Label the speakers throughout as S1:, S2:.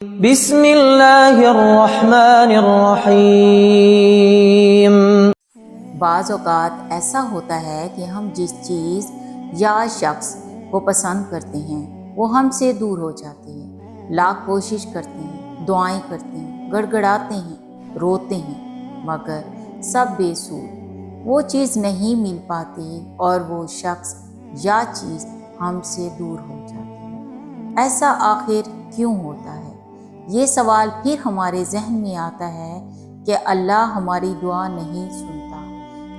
S1: بسم اللہ الرحمن الرحیم۔
S2: بعض اوقات ایسا ہوتا ہے کہ ہم جس چیز یا شخص کو پسند کرتے ہیں وہ ہم سے دور ہو جاتے ہیں، لاکھ کوشش کرتے ہیں، دعائیں کرتے ہیں، گڑ گڑاتے ہیں، روتے ہیں، مگر سب بے سود، وہ چیز نہیں مل پاتی اور وہ شخص یا چیز ہم سے دور ہو جاتی ہے۔ ایسا آخر کیوں ہوتا ہے؟ یہ سوال پھر ہمارے ذہن میں آتا ہے کہ اللہ ہماری دعا نہیں سنتا،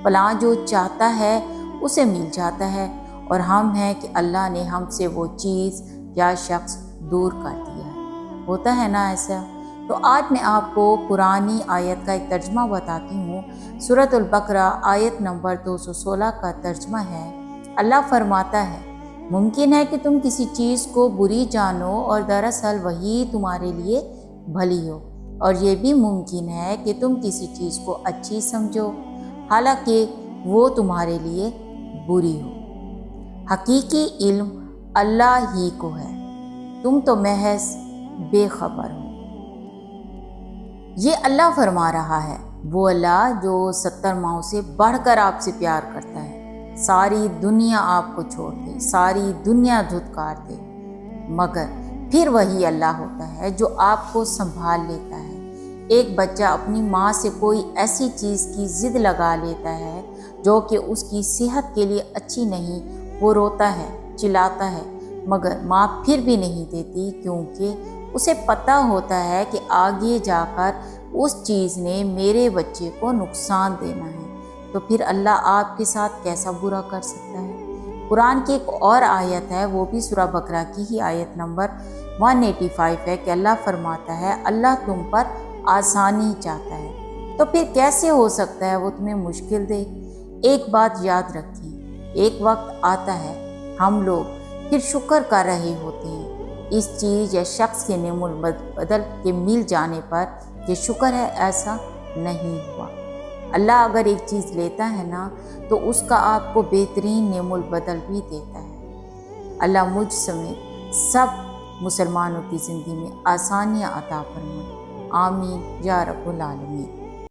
S2: فلاں جو چاہتا ہے اسے مل جاتا ہے، اور ہم ہیں کہ اللہ نے ہم سے وہ چیز یا شخص دور کر دیا ہے۔ ہوتا ہے نا ایسا؟ تو آج میں آپ کو قرآنی آیت کا ایک ترجمہ بتاتی ہوں۔ سورۃ البقرہ آیت نمبر 216 کا ترجمہ ہے۔ اللہ فرماتا ہے، ممکن ہے کہ تم کسی چیز کو بری جانو اور دراصل وہی تمہارے لیے بھلی ہو، اور یہ بھی ممکن ہے کہ تم کسی چیز کو اچھی سمجھو حالانکہ وہ تمہارے لیے بری ہو۔ حقیقی علم اللہ ہی کو ہے، تم تو محض بے خبر ہو۔ یہ اللہ فرما رہا ہے، وہ اللہ جو 70 ماؤں سے بڑھ کر آپ سے پیار کرتا ہے، ساری دنیا آپ کو چھوڑ دے، ساری دنیا دھتکار دے، مگر پھر وہی اللہ ہوتا ہے جو آپ کو سنبھال لیتا ہے۔ ایک بچہ اپنی ماں سے کوئی ایسی چیز کی ضد لگا لیتا ہے جو کہ اس کی صحت کے لیے اچھی نہیں، وہ روتا ہے، چلاتا ہے، مگر ماں پھر بھی نہیں دیتی، کیونکہ اسے پتہ ہوتا ہے کہ آگے جا کر اس چیز نے میرے بچے کو نقصان دینا ہے، تو پھر اللہ آپ کے ساتھ کیسا برا کر سکتا ہے۔ قرآن کی ایک اور آیت ہے، وہ بھی سورہ بقرہ کی ہی آیت نمبر 185 ہے کہ اللہ فرماتا ہے، اللہ تم پر آسانی چاہتا ہے، تو پھر کیسے ہو سکتا ہے وہ تمہیں مشکل دے۔ ایک بات یاد رکھیں، ایک وقت آتا ہے ہم لوگ پھر شکر کر رہے ہوتے ہیں اس چیز یا شخص کے نعم البدل کے مل جانے پر کہ شکر ہے ایسا نہیں ہوا۔ اللہ اگر ایک چیز لیتا ہے نا تو اس کا آپ کو بہترین نعم البدل بھی دیتا ہے۔ اللہ مجھ سمیت سب مسلمانوں کی زندگی میں آسانیاں عطا فرمائے، آمین یا رب العالمین۔